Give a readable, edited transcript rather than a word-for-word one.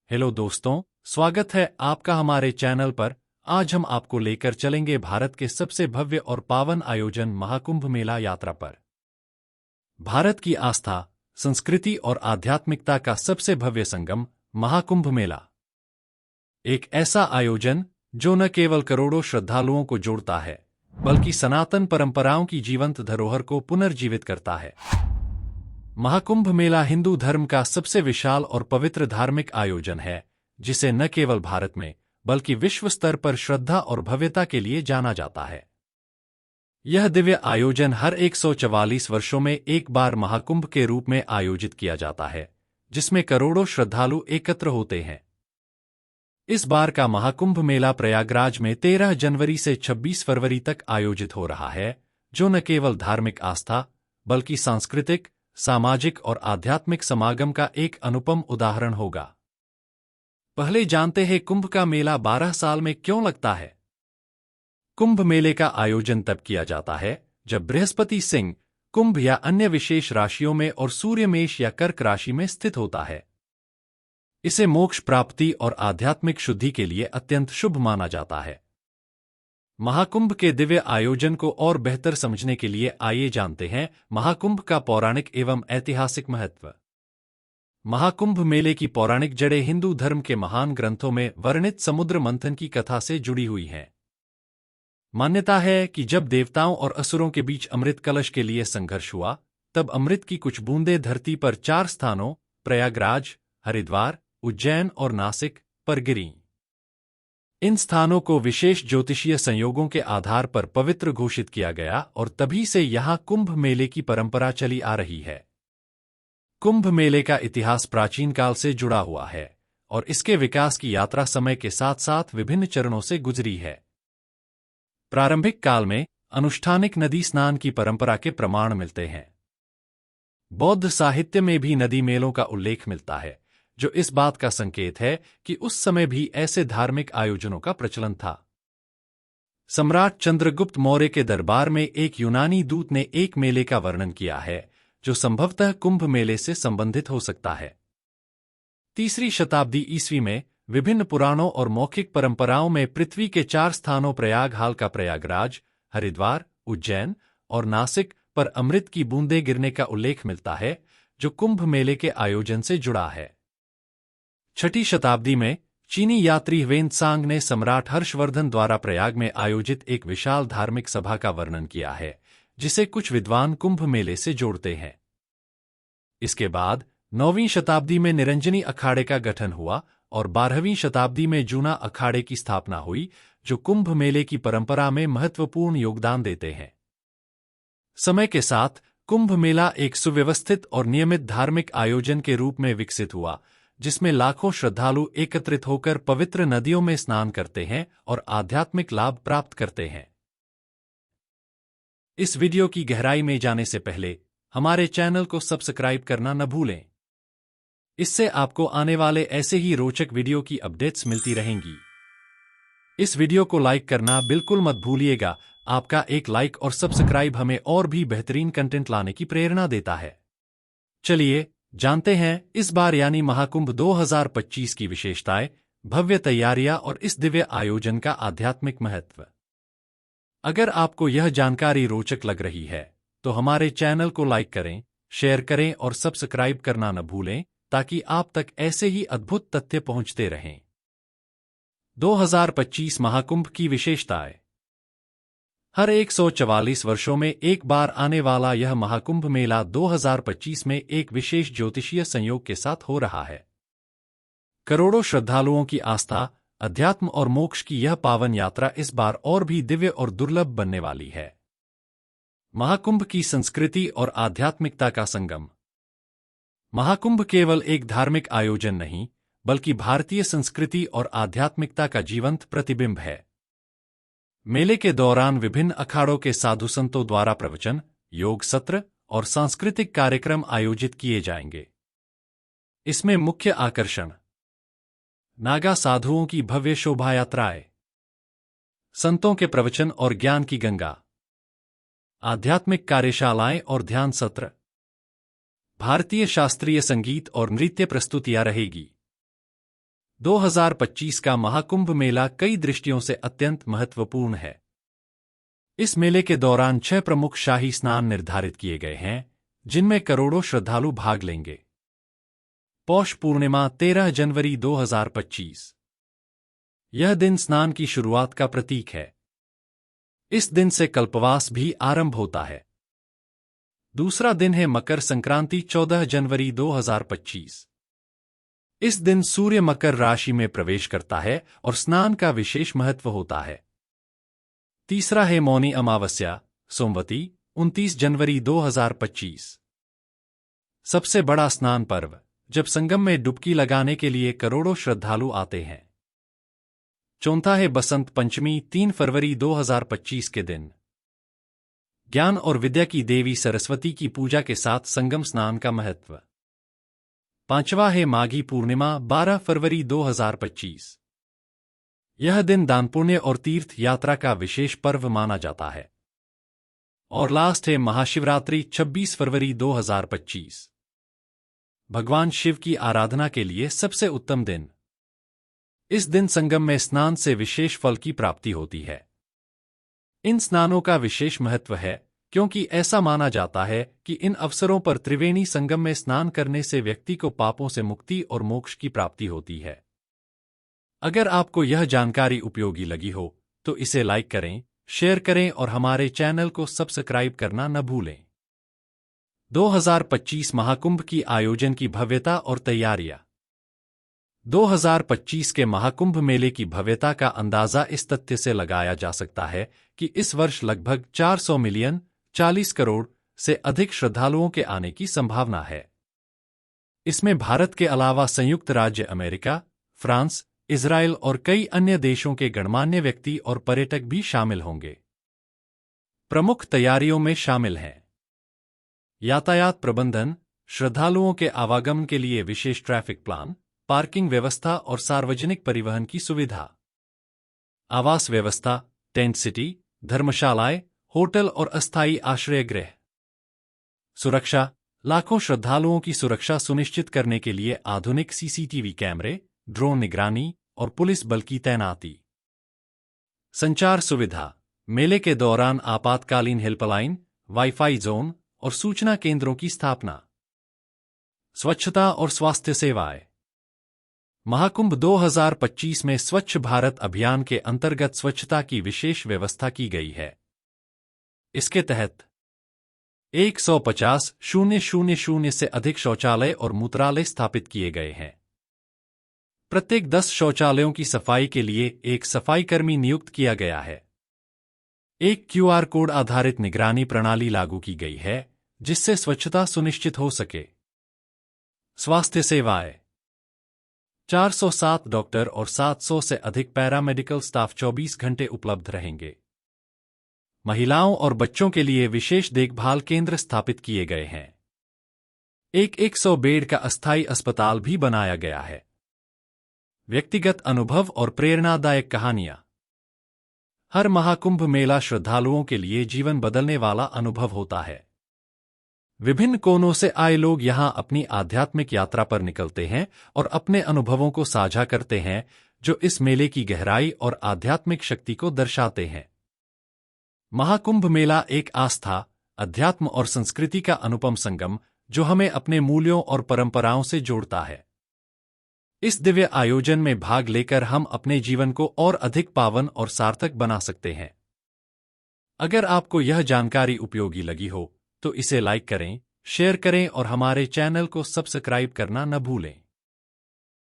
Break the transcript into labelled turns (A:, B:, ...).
A: Hello दोस्तों, स्वागत है आपका हमारे चैनल पर। आज हम आपको लेकर चलेंगे भारत के सबसे भव्य और पावन आयोजन महाकुंभ मेला यात्रा पर। भारत की आस्था, संस्कृति और आध्यात्मिकता का सबसे भव्य संगम महाकुंभ मेला। एक ऐसा आयोजन जो न केवल करोड़ों श्रद्धालुओं को जोड़ता है, बल्कि सनातन परंपराओं की जीवंत धरोहर को पुनर्जीवित करता है। महाकुंभ मेला हिंदू धर्म का सबसे विशाल और पवित्र धार्मिक आयोजन है, जिसे न केवल भारत में बल्कि विश्व स्तर पर श्रद्धा और भव्यता के लिए जाना जाता है। यह दिव्य आयोजन हर 144 वर्षों में एक बार महाकुंभ के रूप में आयोजित किया जाता है, जिसमें करोड़ों श्रद्धालु एकत्र होते हैं। इस बार का महाकुंभ मेला प्रयागराज में 13 जनवरी से 26 फरवरी तक आयोजित हो रहा है, जो न केवल धार्मिक आस्था बल्कि सांस्कृतिक, सामाजिक और आध्यात्मिक समागम का एक अनुपम उदाहरण होगा। पहले जानते हैं कुंभ का मेला 12 साल में क्यों लगता है। कुंभ मेले का आयोजन तब किया जाता है जब बृहस्पति सिंह, कुंभ या अन्य विशेष राशियों में और सूर्य मेष या कर्क राशि में स्थित होता है। इसे मोक्ष प्राप्ति और आध्यात्मिक शुद्धि के लिए अत्यंत शुभ माना जाता है। महाकुंभ के दिव्य आयोजन को और बेहतर समझने के लिए आइए जानते हैं महाकुंभ का पौराणिक एवं ऐतिहासिक महत्व। महाकुंभ मेले की पौराणिक जड़ें हिंदू धर्म के महान ग्रंथों में वर्णित समुद्र मंथन की कथा से जुड़ी हुई हैं। मान्यता है कि जब देवताओं और असुरों के बीच अमृत कलश के लिए संघर्ष हुआ, तब अमृत की कुछ बूंदें धरती पर 4 स्थानों प्रयागराज, हरिद्वार, उज्जैन और नासिक पर गिरीं। इन स्थानों को विशेष ज्योतिषीय संयोगों के आधार पर पवित्र घोषित किया गया और तभी से यहां कुंभ मेले की परंपरा चली आ रही है। कुंभ मेले का इतिहास प्राचीन काल से जुड़ा हुआ है और इसके विकास की यात्रा समय के साथ साथ विभिन्न चरणों से गुजरी है। प्रारंभिक काल में अनुष्ठानिक नदी स्नान की परंपरा के प्रमाण मिलते हैं। बौद्ध साहित्य में भी नदी मेलों का उल्लेख मिलता है, जो इस बात का संकेत है कि उस समय भी ऐसे धार्मिक आयोजनों का प्रचलन था। सम्राट चंद्रगुप्त मौर्य के दरबार में एक यूनानी दूत ने एक मेले का वर्णन किया है, जो संभवतः कुंभ मेले से संबंधित हो सकता है। 3री शताब्दी ईस्वी में विभिन्न पुराणों और मौखिक परंपराओं में पृथ्वी के 4 स्थानों प्रयाग हाल का प्रयागराज, हरिद्वार, उज्जैन और नासिक पर अमृत की बूंदें गिरने का उल्लेख मिलता है, जो कुंभ मेले के आयोजन से जुड़ा है। 6ठी शताब्दी में चीनी यात्री ह्वेनत्सांग ने सम्राट हर्षवर्धन द्वारा प्रयाग में आयोजित एक विशाल धार्मिक सभा का वर्णन किया है, जिसे कुछ विद्वान कुंभ मेले से जोड़ते हैं। इसके बाद 9वीं शताब्दी में निरंजनी अखाड़े का गठन हुआ और 12वीं शताब्दी में जूना अखाड़े की स्थापना हुई, जो कुंभ मेले की परंपरा में महत्वपूर्ण योगदान देते हैं। समय के साथ कुंभ मेला एक सुव्यवस्थित और नियमित धार्मिक आयोजन के रूप में विकसित हुआ, जिसमें लाखों श्रद्धालु एकत्रित होकर पवित्र नदियों में स्नान करते हैं और आध्यात्मिक लाभ प्राप्त करते हैं। इस वीडियो की गहराई में जाने से पहले हमारे चैनल को सब्सक्राइब करना न भूलें। इससे आपको आने वाले ऐसे ही रोचक वीडियो की अपडेट्स मिलती रहेंगी। इस वीडियो को लाइक करना बिल्कुल मत भूलिएगा। आपका एक लाइक और सब्सक्राइब हमें और भी बेहतरीन कंटेंट लाने की प्रेरणा देता है। चलिए जानते हैं इस बार यानी महाकुंभ 2025 की विशेषताएं, भव्य तैयारियां और इस दिव्य आयोजन का आध्यात्मिक महत्व। अगर आपको यह जानकारी रोचक लग रही है, तो हमारे चैनल को लाइक करें, शेयर करें और सब्सक्राइब करना न भूलें, ताकि आप तक ऐसे ही अद्भुत तथ्य पहुंचते रहें। 2025 महाकुंभ की विशेषताएं। हर 144 वर्षों में एक बार आने वाला यह महाकुंभ मेला 2025 में एक विशेष ज्योतिषीय संयोग के साथ हो रहा है। करोड़ों श्रद्धालुओं की आस्था, अध्यात्म और मोक्ष की यह पावन यात्रा इस बार और भी दिव्य और दुर्लभ बनने वाली है। महाकुंभ की संस्कृति और आध्यात्मिकता का संगम। महाकुंभ केवल एक धार्मिक आयोजन नहीं, बल्कि भारतीय संस्कृति और आध्यात्मिकता का जीवंत प्रतिबिंब है। मेले के दौरान विभिन्न अखाड़ों के साधु संतों द्वारा प्रवचन, योग सत्र और सांस्कृतिक कार्यक्रम आयोजित किए जाएंगे। इसमें मुख्य आकर्षण नागा साधुओं की भव्य शोभा यात्राएं, संतों के प्रवचन और ज्ञान की गंगा, आध्यात्मिक कार्यशालाएं और ध्यान सत्र, भारतीय शास्त्रीय संगीत और नृत्य प्रस्तुतियां रहेगी। 2025 का महाकुंभ मेला कई दृष्टियों से अत्यंत महत्वपूर्ण है। इस मेले के दौरान 6 प्रमुख शाही स्नान निर्धारित किए गए हैं, जिनमें करोड़ों श्रद्धालु भाग लेंगे। पौष पूर्णिमा 13 जनवरी 2025। यह दिन स्नान की शुरुआत का प्रतीक है। इस दिन से कल्पवास भी आरंभ होता है। दूसरा दिन है मकर संक्रांति 14 जनवरी 2025। इस दिन सूर्य मकर राशि में प्रवेश करता है और स्नान का विशेष महत्व होता है। तीसरा है मौनी अमावस्या सोमवती 29 जनवरी 2025। सबसे बड़ा स्नान पर्व, जब संगम में डुबकी लगाने के लिए करोड़ों श्रद्धालु आते हैं। चौथा है बसंत पंचमी 3 फरवरी 2025 के दिन। ज्ञान और विद्या की देवी सरस्वती की पूजा के साथ संगम स्नान का महत्व। पांचवा है माघी पूर्णिमा 12 फरवरी 2025। यह दिन दान पुण्य और तीर्थ यात्रा का विशेष पर्व माना जाता है। और लास्ट है महाशिवरात्रि 26 फरवरी 2025। भगवान शिव की आराधना के लिए सबसे उत्तम दिन। इस दिन संगम में स्नान से विशेष फल की प्राप्ति होती है। इन स्नानों का विशेष महत्व है क्योंकि ऐसा माना जाता है कि इन अवसरों पर त्रिवेणी संगम में स्नान करने से व्यक्ति को पापों से मुक्ति और मोक्ष की प्राप्ति होती है। अगर आपको यह जानकारी उपयोगी लगी हो तो इसे लाइक करें, शेयर करें और हमारे चैनल को सब्सक्राइब करना न भूलें। 2025 महाकुंभ की आयोजन की भव्यता और तैयारियां। 2025 के महाकुंभ मेले की भव्यता का अंदाजा इस तथ्य से लगाया जा सकता है कि इस वर्ष लगभग 400 मिलियन 40 करोड़ से अधिक श्रद्धालुओं के आने की संभावना है। इसमें भारत के अलावा संयुक्त राज्य अमेरिका, फ्रांस, इजराइल और कई अन्य देशों के गणमान्य व्यक्ति और पर्यटक भी शामिल होंगे। प्रमुख तैयारियों में शामिल हैं यातायात प्रबंधन, श्रद्धालुओं के आवागमन के लिए विशेष ट्रैफिक प्लान, पार्किंग व्यवस्था और सार्वजनिक परिवहन की सुविधा, आवास व्यवस्था, टेंट सिटी, धर्मशालाएं, होटल और अस्थायी आश्रय गृह। सुरक्षा, लाखों श्रद्धालुओं की सुरक्षा सुनिश्चित करने के लिए आधुनिक सीसीटीवी कैमरे, ड्रोन निगरानी और पुलिस बल की तैनाती। संचार सुविधा, मेले के दौरान आपातकालीन हेल्पलाइन, वाईफाई जोन और सूचना केंद्रों की स्थापना। स्वच्छता और स्वास्थ्य सेवाएं। महाकुंभ 2025 में स्वच्छ भारत अभियान के अंतर्गत स्वच्छता की विशेष व्यवस्था की गई है। इसके तहत 150,000 से अधिक शौचालय और मूत्रालय स्थापित किए गए हैं। प्रत्येक 10 शौचालयों की सफाई के लिए एक सफाई कर्मी नियुक्त किया गया है। एक क्यूआर कोड आधारित निगरानी प्रणाली लागू की गई है, जिससे स्वच्छता सुनिश्चित हो सके। स्वास्थ्य सेवाएं। 407 डॉक्टर और 700 से अधिक पैरामेडिकल स्टाफ 24 घंटे उपलब्ध रहेंगे। महिलाओं और बच्चों के लिए विशेष देखभाल केंद्र स्थापित किए गए हैं। एक 100 बेड का अस्थायी अस्पताल भी बनाया गया है। व्यक्तिगत अनुभव और प्रेरणादायक कहानियां। हर महाकुंभ मेला श्रद्धालुओं के लिए जीवन बदलने वाला अनुभव होता है। विभिन्न कोनों से आए लोग यहां अपनी आध्यात्मिक यात्रा पर निकलते हैं और अपने अनुभवों को साझा करते हैं, जो इस मेले की गहराई और आध्यात्मिक शक्ति को दर्शाते हैं। महाकुंभ मेला एक आस्था, अध्यात्म और संस्कृति का अनुपम संगम, जो हमें अपने मूल्यों और परंपराओं से जोड़ता है। इस दिव्य आयोजन में भाग लेकर हम अपने जीवन को और अधिक पावन और सार्थक बना सकते हैं। अगर आपको यह जानकारी उपयोगी लगी हो तो इसे लाइक करें, शेयर करें और हमारे चैनल को सब्सक्राइब करना न भूलें।